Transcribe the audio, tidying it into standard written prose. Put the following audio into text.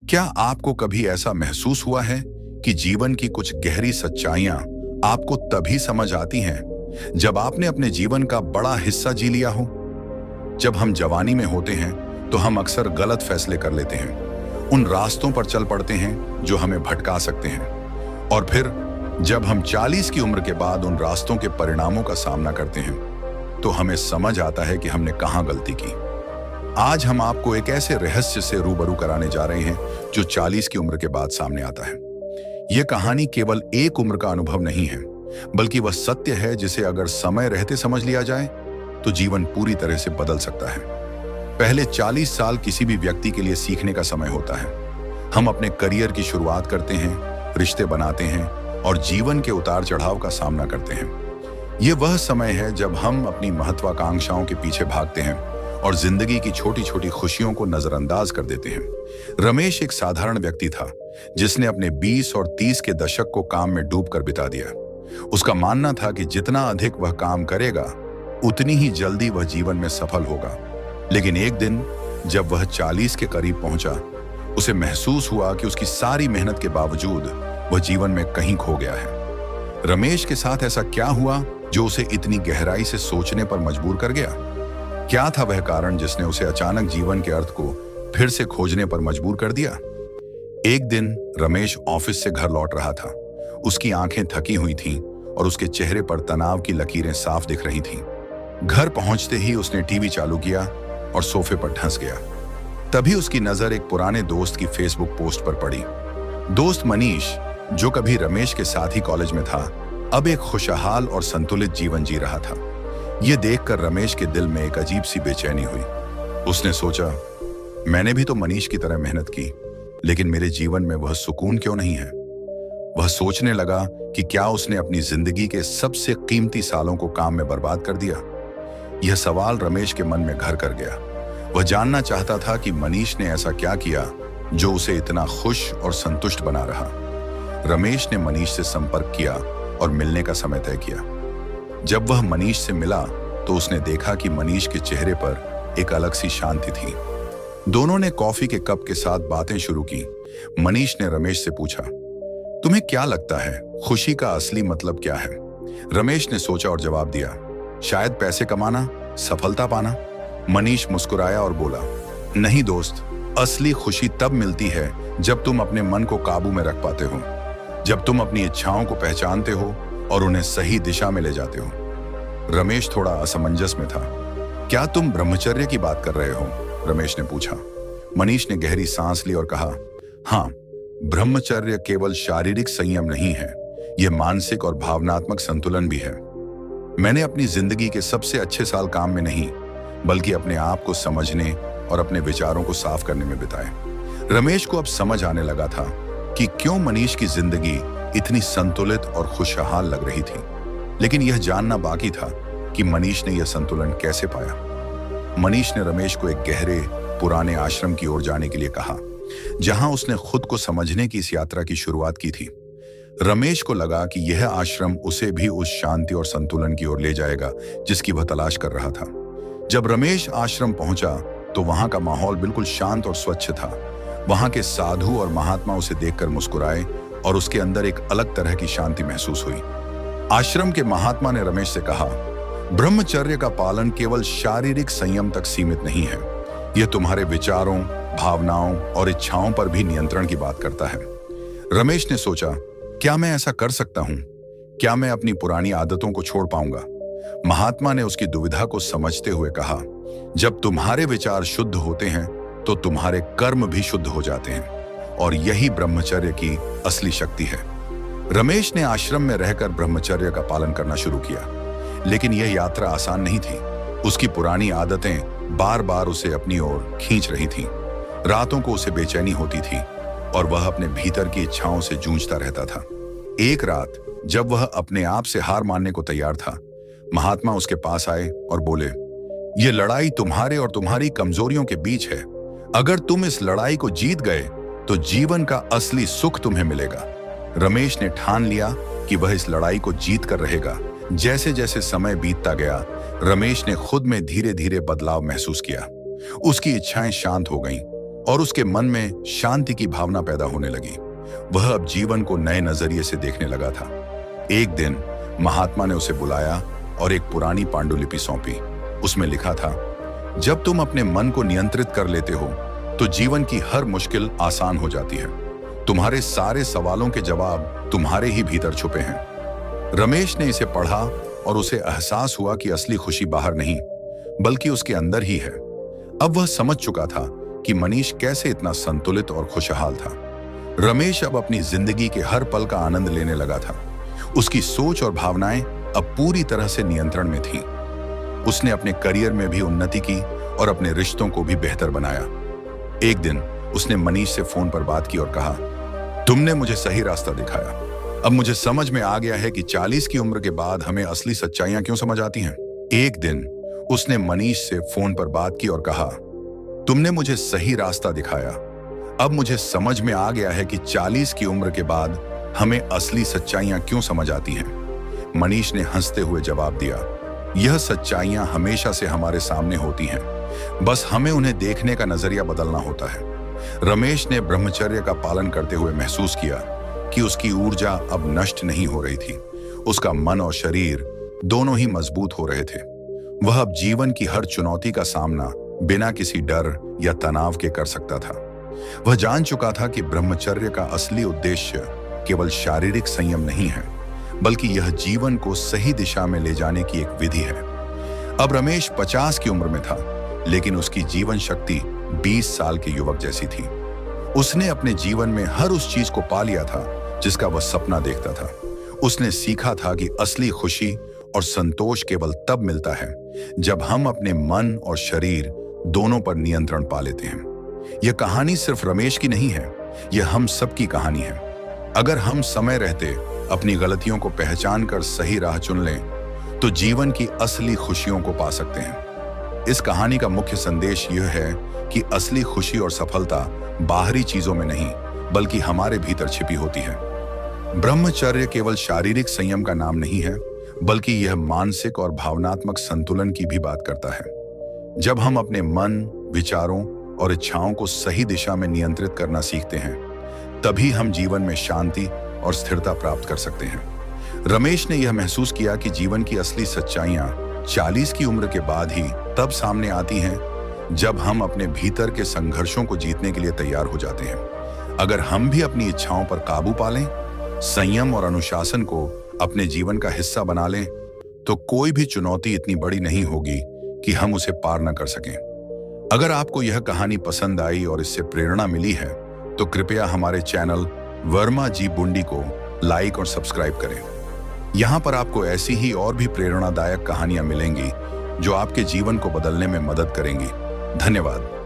क्या आपको कभी ऐसा महसूस हुआ है कि जीवन की कुछ गहरी सच्चाइयां आपको तभी समझ आती हैं जब आपने अपने जीवन का बड़ा हिस्सा जी लिया हो? जब हम जवानी में होते हैं तो हम अक्सर गलत फैसले कर लेते हैं, उन रास्तों पर चल पड़ते हैं जो हमें भटका सकते हैं। और फिर जब हम 40 की उम्र के बाद उन रास्तों के परिणामों का सामना करते हैं तो हमें समझ आता है कि हमने कहां गलती की। आज हम आपको एक ऐसे रहस्य से रूबरू कराने जा रहे हैं जो 40 की उम्र के बाद सामने आता है। यह कहानी केवल एक उम्र का अनुभव नहीं है, बल्कि वह सत्य है जिसे अगर समय रहते समझ लिया जाए तो जीवन पूरी तरह से बदल सकता है। पहले 40 साल किसी भी व्यक्ति के लिए सीखने का समय होता है। हम अपने करियर की शुरुआत करते हैं, रिश्ते बनाते हैं और जीवन के उतार चढ़ाव का सामना करते हैं। यह वह समय है जब हम अपनी महत्वाकांक्षाओं के पीछे भागते हैं और जिंदगी की छोटी छोटी खुशियों को नजरअंदाज कर देते हैं। रमेश एक साधारण व्यक्ति था जिसने अपने 20 और 30 के दशक को काम में डूबकर बिता दिया। उसका मानना था कि जितना अधिक वह काम करेगा उतनी ही जल्दी वह जीवन में सफल होगा। लेकिन एक दिन जब वह 40 के करीब पहुंचा, उसे महसूस हुआ कि उसकी सारी मेहनत के बावजूद वह जीवन में कहीं खो गया है। रमेश के साथ ऐसा क्या हुआ जो उसे इतनी गहराई से सोचने पर मजबूर कर गया? क्या था वह कारण जिसने उसे अचानक जीवन के अर्थ को फिर से खोजने पर मजबूर कर दिया? एक दिन रमेश ऑफिस से घर लौट रहा था। उसकी आंखें थकी हुई थीं और उसके चेहरे पर तनाव की लकीरें साफ दिख रही थीं। घर पहुंचते ही उसने टीवी चालू किया और सोफे पर धंस गया। तभी उसकी नजर एक पुराने दोस्त की फेसबुक पोस्ट पर पड़ी। दोस्त मनीष, जो कभी रमेश के साथ ही कॉलेज में था, अब एक खुशहाल और संतुलित जीवन जी रहा था। यह देखकर रमेश के दिल में एक अजीब सी बेचैनी हुई। उसने सोचा, मैंने भी तो मनीष की तरह मेहनत की, लेकिन मेरे जीवन में वह सुकून क्यों नहीं है? वह सोचने लगा कि क्या उसने अपनी जिंदगी के सबसे कीमती सालों को काम में बर्बाद कर दिया। यह सवाल रमेश के मन में घर कर गया। वह जानना चाहता था कि मनीष ने ऐसा क्या किया जो उसे इतना खुश और संतुष्ट बना रहा। रमेश ने मनीष से संपर्क किया और मिलने का समय तय किया। जब वह मनीष से मिला तो उसने देखा कि मनीष के चेहरे पर एक अलग सी शांति थी। दोनों ने कॉफी के कप के साथ बातें शुरू की। मनीष ने रमेश से पूछा, तुम्हें क्या लगता है खुशी का असली मतलब क्या है? रमेश ने सोचा और जवाब दिया, शायद पैसे कमाना, सफलता पाना। मनीष मुस्कुराया और बोला, नहीं दोस्त, असली खुशी तब मिलती है जब तुम अपने मन को काबू में रख पाते हो, जब तुम अपनी इच्छाओं को पहचानते हो और उन्हें सही दिशा में ले जाते हो। रमेश थोड़ा असमंजस में था। क्या तुम ब्रह्मचर्य की बात कर रहे हो? रमेश ने पूछा। मनीष ने गहरी सांस ली और कहा, हाँ, ब्रह्मचर्य केवल शारीरिक संयम नहीं है, यह मानसिक और भावनात्मक संतुलन भी है। मैंने अपनी जिंदगी के सबसे अच्छे साल काम में नहीं, बल्कि अपने आप को समझने और अपने विचारों को साफ करने में बिताए। रमेश को अब समझ आने लगा था कि क्यों मनीष की जिंदगी इतनी संतुलित और खुशहाल लग रही थी। लेकिन यह जानना बाकी था कि मनीष ने यह संतुलन कैसे पाया। मनीष ने रमेश को एक गहरे पुराने आश्रम की ओर जाने के लिए कहा, जहां उसने खुद को समझने की इस यात्रा की शुरुआत की थी। रमेश को लगा कि यह आश्रम उसे भी उस शांति और संतुलन की ओर ले जाएगा जिसकी वह तलाश कर रहा था। जब रमेश आश्रम पहुंचा तो वहां का माहौल बिल्कुल शांत और स्वच्छ था। वहां के साधु और महात्मा उसे देखकर मुस्कुराए और उसके अंदर एक अलग तरह की शांति महसूस हुई। आश्रम के महात्मा ने रमेश से कहा, ब्रह्मचर्य का पालन केवल शारीरिक संयम तक सीमित नहीं है, यह तुम्हारे विचारों, भावनाओं और इच्छाओं पर भी नियंत्रण की बात करता है। रमेश ने सोचा, क्या मैं ऐसा कर सकता हूं? क्या मैं अपनी पुरानी आदतों को छोड़ पाऊंगा? महात्मा ने उसकी दुविधा को समझते हुए कहा, जब तुम्हारे विचार शुद्ध होते हैं तो तुम्हारे कर्म भी शुद्ध हो जाते हैं और यही ब्रह्मचर्य की असली शक्ति है। रमेश ने आश्रम में रहकर ब्रह्मचर्य का पालन करना शुरू किया, लेकिन यह यात्रा आसान नहीं थी। उसकी पुरानी आदतें बार बार उसे अपनी ओर खींच रही थीं। रातों को उसे बेचैनी होती थी और वह अपने भीतर की इच्छाओं से जूझता रहता था। एक रात जब वह अपने आप से हार मानने को तैयार था, महात्मा उसके पास आए और बोले, यह लड़ाई तुम्हारे और तुम्हारी कमजोरियों के बीच है। अगर तुम इस लड़ाई को जीत गए तो जीवन का असली सुख तुम्हें मिलेगा। रमेश ने ठान लिया कि वह इस लड़ाई को जीत कर रहेगा। जैसे जैसे समय बीतता गया, रमेश ने खुद में धीरे धीरे बदलाव महसूस किया। उसकी इच्छाएं शांत हो गईं और उसके मन में शांति की भावना पैदा होने लगी। वह अब जीवन को नए नजरिए से देखने लगा था। एक दिन महात्मा ने उसे बुलाया और एक पुरानी पांडुलिपि सौंपी। उसमें लिखा था, जब तुम अपने मन को नियंत्रित कर लेते हो तो जीवन की हर मुश्किल आसान हो जाती है। तुम्हारे सारे सवालों के जवाब तुम्हारे ही भीतर छुपे हैं। रमेश ने इसे पढ़ा और उसे एहसास हुआ कि असली खुशी बाहर नहीं बल्कि उसके अंदर ही है। अब वह समझ चुका था कि मनीष कैसे इतना संतुलित और खुशहाल था। रमेश अब अपनी जिंदगी के हर पल का आनंद लेने लगा था। उसकी सोच और भावनाएं अब पूरी तरह से नियंत्रण में थीं। उसने अपने करियर में भी उन्नति की और अपने रिश्तों को भी बेहतर बनाया। एक दिन उसने मनीष से फोन पर बात की और कहा, तुमने मुझे सही रास्ता दिखाया। अब मुझे समझ में आ गया है कि 40 की उम्र के बाद हमें असली सच्चाइयां क्यों समझ आती हैं। एक दिन उसने मनीष से फोन पर बात की और कहा, तुमने मुझे सही रास्ता दिखाया। अब मुझे समझ में आ गया है कि 40 की उम्र के बाद हमें असली सच्चाइयां क्यों समझ आती हैं। मनीष ने हंसते हुए जवाब दिया, यह सच्चाइयां हमेशा से हमारे सामने होती हैं, बस हमें उन्हें देखने का नजरिया बदलना होता है। रमेश ने ब्रह्मचर्य का पालन करते हुए महसूस किया कि उसकी ऊर्जा अब नष्ट नहीं हो रही थी। उसका मन और शरीर दोनों ही मजबूत हो रहे थे। वह अब जीवन की हर चुनौती का सामना बिना किसी डर या तनाव के कर सकता था। वह जान चुका था कि ब्रह्मचर्य का असली उद्देश्य केवल शारीरिक संयम नहीं है, बल्कि यह जीवन को सही दिशा में ले जाने की एक विधि है। अब रमेश 50 की उम्र में था, लेकिन उसकी जीवन शक्ति 20 साल के युवक जैसी थी। उसने अपने जीवन में हर उस चीज को पा लिया था जिसका वह सपना देखता था। उसने सीखा था कि असली खुशी और संतोष केवल तब मिलता है जब हम अपने मन और शरीर दोनों पर नियंत्रण पा लेते हैं। यह कहानी सिर्फ रमेश की नहीं है, यह हम सबकी कहानी है। अगर हम समय रहते अपनी गलतियों को पहचान कर सही राह चुन लें तो जीवन की असली खुशियों को पा सकते हैं। इस कहानी का मुख्य संदेश यह है कि असली खुशी और सफलता बाहरी चीजों में नहीं बल्कि हमारे भीतर छिपी होती है। ब्रह्मचर्य केवल शारीरिक संयम का नाम नहीं है, बल्कि यह मानसिक और भावनात्मक संतुलन की भी बात करता है। जब हम अपने मन, विचारों और इच्छाओं को सही दिशा में नियंत्रित करना सीखते हैं, तभी हम जीवन में शांति और स्थिरता प्राप्त कर सकते हैं। रमेश ने यह महसूस किया कि जीवन की असली सच्चाइयां 40 की उम्र के बाद ही तब सामने आती हैं जब हम अपने भीतर के संघर्षों को जीतने के लिए तैयार हो जाते हैं। अगर हम भी अपनी इच्छाओं पर काबू पा लें, संयम और अनुशासन को अपने जीवन का हिस्सा बना लें, तो कोई भी चुनौती इतनी बड़ी नहीं होगी कि हम उसे पार न कर सकें। अगर आपको यह कहानी पसंद आई और इससे प्रेरणा मिली है, तो कृपया हमारे चैनल वर्मा जी बुंडी को लाइक और सब्सक्राइब करें। यहाँ पर आपको ऐसी ही और भी प्रेरणादायक कहानियां मिलेंगी जो आपके जीवन को बदलने में मदद करेंगी। धन्यवाद।